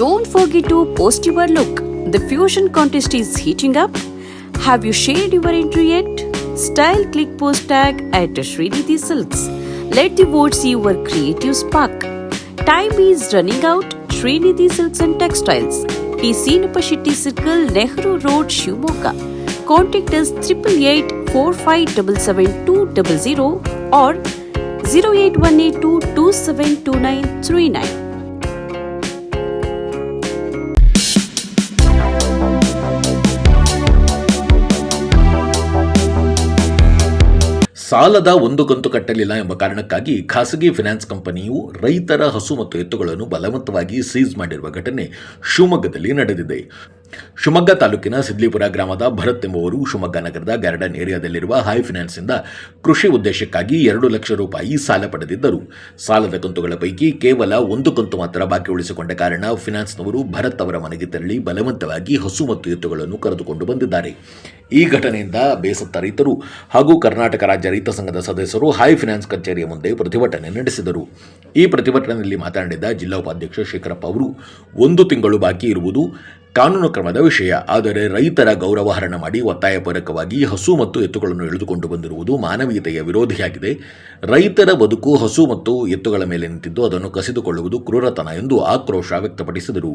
Don't forget to post your look. The fusion contest is heating up. Have you shared your entry yet? Style click post tag at Srinidhi Silks. Let the votes see your creative spark. Time is running out. Srinidhi Silks and Textiles. T. Sinapashetty Circle, Nehru Road, Shivamogga. Contact us 8884577200 or 08182272939. ಸಾಲದ ಒಂದು ಕಂತು ಕಟ್ಟಲಿಲ್ಲ ಎಂಬ ಕಾರಣಕ್ಕಾಗಿ ಖಾಸಗಿ finance ಕಂಪನಿಯು ರೈತರ ಹಸು ಮತ್ತು ಎತ್ತುಗಳನ್ನು ಬಲವಂತವಾಗಿ ಸೀಸ್ ಮಾಡಿರುವ ಘಟನೆ ಶಿವಮೊಗ್ಗದಲ್ಲಿ ನಡೆದಿದೆ. ಶಿವಮೊಗ್ಗ ತಾಲೂಕಿನ ಸಿದ್ಲಿಪುರ ಗ್ರಾಮದ ಭರತ್ ಎಂಬುವರು ಶಿವಮೊಗ್ಗ ನಗರದ ಗಾರ್ಡನ್ ಏರಿಯಾದಲ್ಲಿರುವ ಹೈ ಫೈನಾನ್ಸ್ನಿಂದ ಕೃಷಿ ಉದ್ದೇಶಕ್ಕಾಗಿ 2 ಲಕ್ಷ ರೂಪಾಯಿ ಸಾಲ ಪಡೆದಿದ್ದರು. ಸಾಲದ ಕಂತುಗಳ ಪೈಕಿ ಕೇವಲ ಒಂದು ಕಂತು ಮಾತ್ರ ಬಾಕಿ ಉಳಿಸಿಕೊಂಡ ಕಾರಣ ಫೈನಾನ್ಸ್ನವರು ಭರತ್ ಅವರ ಮನೆಗೆ ತೆರಳಿ ಬಲವಂತವಾಗಿ ಹಸು ಮತ್ತು ಎತ್ತುಗಳನ್ನು ಕರೆದುಕೊಂಡು ಬಂದಿದ್ದಾರೆ. ಈ ಘಟನೆಯಿಂದ ಬೇಸತ್ತ ರೈತರು ಹಾಗೂ ಕರ್ನಾಟಕ ರಾಜ್ಯ ರೈತ ಸಂಘದ ಸದಸ್ಯರು ಹೈ ಫೈನಾನ್ಸ್ ಕಚೇರಿಯ ಮುಂದೆ ಪ್ರತಿಭಟನೆ ನಡೆಸಿದರು. ಈ ಪ್ರತಿಭಟನೆಯಲ್ಲಿ ಮಾತನಾಡಿದ ಜಿಲ್ಲಾ ಉಪಾಧ್ಯಕ್ಷ ಶೇಖರಪ್ಪ ಅವರು, 1 ತಿಂಗಳು ಬಾಕಿ ಇರುವುದು ಕಾನೂನು ಕ್ರಮದ ವಿಷಯ. ಆದರೆ ರೈತರ ಗೌರವ ಹರಣ ಮಾಡಿ ಒತ್ತಾಯಪೂರ್ವಕವಾಗಿ ಹಸು ಮತ್ತು ಎತ್ತುಗಳನ್ನು ಎಳೆದುಕೊಂಡು ಬಂದಿರುವುದು ಮಾನವೀಯತೆಯ ವಿರೋಧಿಯಾಗಿದೆ. ರೈತರ ಬದುಕು ಹಸು ಮತ್ತು ಎತ್ತುಗಳ ಮೇಲೆ ನಿಂತಿದ್ದು ಅದನ್ನು ಕಸಿದುಕೊಳ್ಳುವುದು ಕ್ರೂರತನ ಎಂದು ಆಕ್ರೋಶ ವ್ಯಕ್ತಪಡಿಸಿದರು.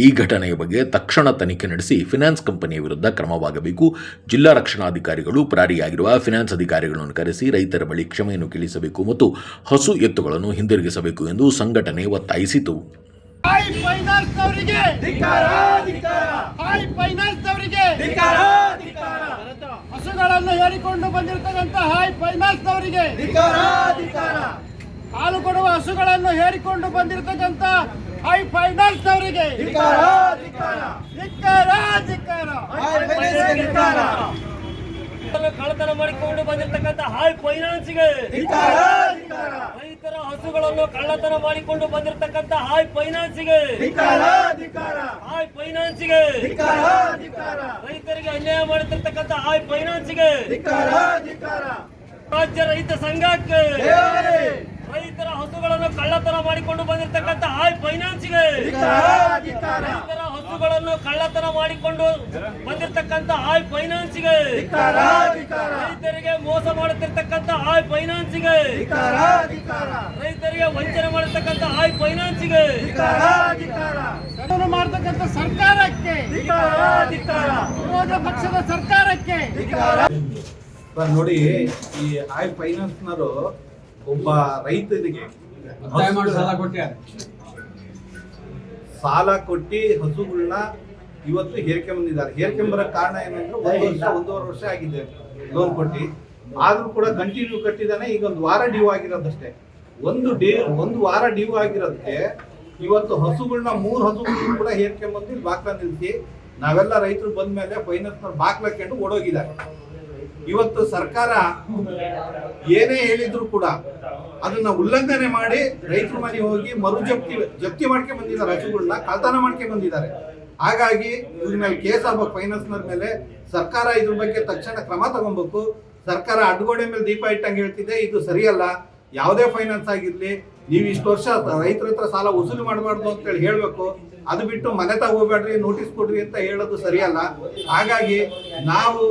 ಈ ಘಟನೆಯ ಬಗ್ಗೆ ತಕ್ಷಣ ತನಿಖೆ ನಡೆಸಿ ಫೈನಾನ್ಸ್ ಕಂಪನಿಯ ವಿರುದ್ಧ ಕ್ರಮವಾಗಬೇಕು. ಜಿಲ್ಲಾ ರಕ್ಷಣಾಧಿಕಾರಿಗಳು ಪರಾರಿಯಾಗಿರುವ ಫೈನಾನ್ಸ್ ಅಧಿಕಾರಿಗಳನ್ನು ಕರೆಸಿ ರೈತರ ಬಳಿ ಕ್ಷಮೆಯನ್ನು ಕೇಳಿಸಬೇಕು ಮತ್ತು ಹಸು ಎತ್ತುಗಳನ್ನು ಹಿಂದಿರುಗಿಸಬೇಕು ಎಂದು ಸಂಘಟನೆ ಒತ್ತಾಯಿಸಿತು. ಹೈ ಫೈನಾನ್ಸ್ ಅವರಿಗೆ ಧಿಕ್ಕಾರ, ಧಿಕ್ಕಾರ. ಹೈ ಫೈನಾನ್ಸ್ ಅವರಿಗೆ ಧಿಕ್ಕಾರ, ಧಿಕ್ಕಾರ. ಹಸುಗಳನ್ನು ಹೇರಿಕೊಂಡು ಬಂದಿರತಕ್ಕಂತ ಹೈ ಫೈನಾನ್ಸ್ ಅವರಿಗೆ ಧಿಕ್ಕಾರ, ಧಿಕ್ಕಾರ. ಹಾಲು ಕೊಡುವ ಹಸುಗಳನ್ನು ಹೇರಿಕೊಂಡು ಬಂದಿರತಕ್ಕಂತ ಹೈ ಫೈನಾನ್ಸ್ ಅವರಿಗೆ ಧಿಕ್ಕಾರ, ಧಿಕ್ಕಾರ. ಧಿಕ್ಕಾರ, ಧಿಕ್ಕಾರ. ಧಿಕ್ಕಾರ. ಕಳ್ಳತನ ಮಾಡಿಕೊಂಡು ಬಂದಿರತಕ್ಕಂತ ಹೈ ಫೈನಾನ್ಸ್ಗೆ ರೈತರ ಹಸುಗಳನ್ನು ಕಳ್ಳತನ ಮಾಡಿಕೊಂಡು ಬಂದಿರತಕ್ಕಂತ ಹೈ ಫೈನಾನ್ಸ್ಗೆ ಹೈ ಫೈನಾನ್ಸ್ಗೆ ರೈತರಿಗೆ ಅನ್ಯಾಯ ಮಾಡುತ್ತಿರ್ತಕ್ಕಂತ ಹೈ ಫೈನಾನ್ಸ್ಗೆ ರಾಜ್ಯ ರೈತ ಸಂಘಕ್ಕೆ ರೈತರ ಹಸುಗಳನ್ನು ಕಳ್ಳತನ ಮಾಡಿಕೊಂಡು ಬಂದಿರತಕ್ಕಂತ ಹೈ ಫೈನಾನ್ಸ್ಗೆ ರೈತರ ಹಸುಗಳನ್ನು ಕಳ್ಳತನ ಮಾಡಿಕೊಂಡು ಬಂದಿರತಕ್ಕಂತ ಹೈ ಫೈನಾನ್ಸ್ಗೆ ರೈತರಿಗೆ ಮೋಸ ಮಾಡುತ್ತಿರ್ತಕ್ಕಂತ ಹೈ ಫೈನಾನ್ಸ್ಗೆ ರೈತರಿಗೆ ವಂಚನೆ ಮಾಡತಕ್ಕಂತ ಹೈ ಫೈನಾನ್ಸ್ಗೆ ಮಾಡತಕ್ಕಂತ ಸರ್ಕಾರಕ್ಕೆ ವಿರೋಧ ಪಕ್ಷದ ಸರ್ಕಾರಕ್ಕೆ ನೋಡಿ. ಈ ಹೈ ಫೈನಾನ್ಸ್ನವರು ಒಬ್ಬ ರೈತನಿಗೆ ಸಾಲ ಕೊಟ್ಟು ಹಸುಗಳನ್ನ ಇವತ್ತು ಹೇರ್ಕೊಂಬಂದಿದ್ದಾರೆ. ಹೇರ್ಕೊಂಬರ ಕಾರಣ ಏನಂದ್ರೆ 1-1.5 ವರ್ಷ ಆಗಿದೆ ಲೋನ್ ಕೊಟ್ಟು, ಆದ್ರೂ ಕೂಡ ಕಂಟಿನ್ಯೂ ಕಟ್ಟಿದಾನೆ. ಈಗ 1 ವಾರ ಡ್ಯೂ ಆಗಿರೋದಷ್ಟೇ. ಒಂದು ವಾರ ಡ್ಯೂ ಆಗಿರೋದಕ್ಕೆ ಇವತ್ತು ಹಸುಗಳನ್ನ 3 ಹಸುಗಳನ್ನ ಕೂಡ ಹೇರ್ಕೊಂಬಂದು ಬಾಕ್ಲ ನಿಲ್ಸಿ ನಾವೆಲ್ಲ ರೈತರು ಬಂದ್ಮೇಲೆ ಫೈನಾನ್ಸ್ ಬಾಕ್ಲಕೊಂಡು ಓಡೋಗಿದ್ದಾರೆ. ಇವತ್ತು ಸರ್ಕಾರ ಏನೇ ಹೇಳಿದ್ರು ಕೂಡ ಅದನ್ನ ಉಲ್ಲಂಘನೆ ಮಾಡಿ ರೈತರ ಮನೆ ಹೋಗಿ ಜಪ್ತಿ ಮಾಡ್ಕೊಂಡ್ ಬಂದಿದ್ದಾರೆ. ಹಸುಗಳನ್ನ ಕಳ್ತನ ಮಾಡ್ಕೊಂಡ್ ಬಂದಿದ್ದಾರೆ. ಹಾಗಾಗಿ ಇದ್ರ ಮೇಲೆ ಕೇಸ್ ಆಗ್ಬೇಕು. ಫೈನಾನ್ಸ್ನವ್ರ ಮೇಲೆ ಸರ್ಕಾರ ಇದ್ರ ಬಗ್ಗೆ ತಕ್ಷಣ ಕ್ರಮ ತಗೊಬೇಕು. ಸರ್ಕಾರ ಅಡ್ಗೋಡೆ ಮೇಲೆ ದೀಪ ಇಟ್ಟಂಗೆ ಹೇಳ್ತಿದೆ, ಇದು ಸರಿಯಲ್ಲ. ಯಾವುದೇ ಫೈನಾನ್ಸ್ ಆಗಿರ್ಲಿ, ನೀವು ಇಷ್ಟು ವರ್ಷ ರೈತರ ಹತ್ರ ಸಾಲ ವಸೂಲಿ ಮಾಡಬಾರ್ದು ಅಂತ ಹೇಳಿ ಹೇಳ್ಬೇಕು. ಅದು ಬಿಟ್ಟು ಮನೆ ತಗೋಬೇಡ್ರಿ, ನೋಟಿಸ್ ಕೊಡ್ರಿ ಅಂತ ಹೇಳೋದು ಸರಿಯಲ್ಲ. ಹಾಗಾಗಿ ನಾವು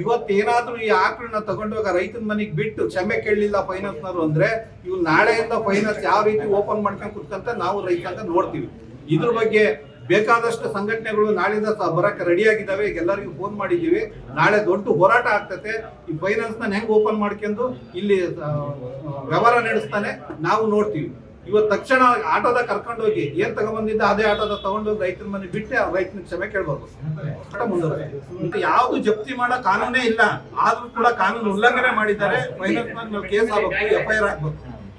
ಇವತ್ತೇನಾದ್ರೂ ಈ ಆಕಳನ್ನ ತಗೊಂಡೋಗ ರೈತನ ಮನೆಗೆ ಬಿಟ್ಟು ಕ್ಷಮೆ ಕೇಳಲಿಲ್ಲ ಫೈನಾನ್ಸ್ನವರು ಅಂದ್ರೆ, ಇವ್ ನಾಳೆಯಿಂದ ಫೈನಾನ್ಸ್ ಯಾವ ರೀತಿ ಓಪನ್ ಮಾಡ್ಕೊಂಡು ಕುತ್ಕಂತ ನಾವು ರೈತಂಗ ನೋಡ್ತೀವಿ. ಇದ್ರ ಬಗ್ಗೆ ಬೇಕಾದಷ್ಟು ಸಂಘಟನೆಗಳು ನಾಳಿಂದ ಬರಕ್ಕೆ ರೆಡಿ ಆಗಿದ್ದಾವೆ. ಈಗ ಎಲ್ಲರಿಗೂ ಫೋನ್ ಮಾಡಿದ್ದೀವಿ. ನಾಳೆ ದೊಡ್ಡ ಹೋರಾಟ ಆಗ್ತದೆ. ಈ ಫೈನಾನ್ಸ್ ನ ಹೆಂಗ್ ಓಪನ್ ಮಾಡ್ಕೊಂಡು ಇಲ್ಲಿ ವ್ಯವಹಾರ ನಡೆಸ್ತಾನೆ ನಾವು ನೋಡ್ತೀವಿ. ಇವತ್ತು ತಕ್ಷಣ ಆಟೋದ ಕರ್ಕೊಂಡೋಗಿ ಏನ್ ತಗೊಂಡ್ಬಂದಿದ್ದ ಅದೇ ಆಟೋದ ತಗೊಂಡೋಗಿ ರೈತರ ಮನೆ ಬಿಟ್ಟೆ ರೈತನ ಕ್ಷಮೆ ಕೇಳ್ಬೋದು. ಮುಂದೆ ಯಾವ್ದು ಜಪ್ತಿ ಮಾಡೋ ಕಾನೂನೇ ಇಲ್ಲ, ಆದ್ರೂ ಕೂಡ ಕಾನೂನು ಉಲ್ಲಂಘನೆ ಮಾಡಿದ್ದಾರೆ. ಫೈನಾನ್ಸ್ ಕೇಸ್ ಆಗಬೇಕು, FIR ಆಗ್ಬೇಕು.